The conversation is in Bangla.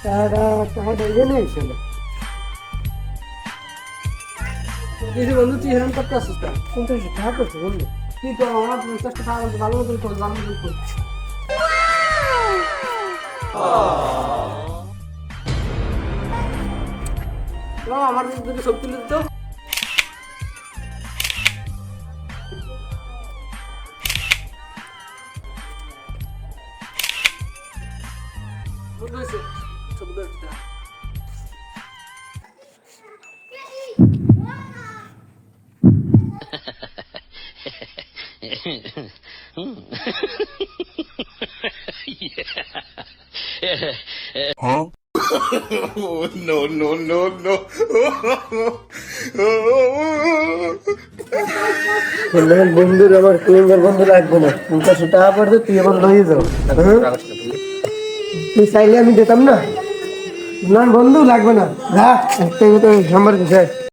টাকাটা এনে এসে না কিছু বন্ধু তুই হেরান করতে আসছিস না 50 টাকা করছে বন্ধু কি তো আমার 50 টাকা ভালো মতন খোঁজ ভালো মতন খোঁজ আমার যদি সব তুলে দিত বন্ধু হয়েছে সব Oh, no, no, no, no. বন্ধুর আমার প্রিয়ঙ্কার বন্ধু লাগবে না 50 টাকা পড়বে তুই আমার লয়ে যাও তুই চাইলে আমি দিতাম না না বন্ধু লাগবে না যা একটা নাম্বার দিছে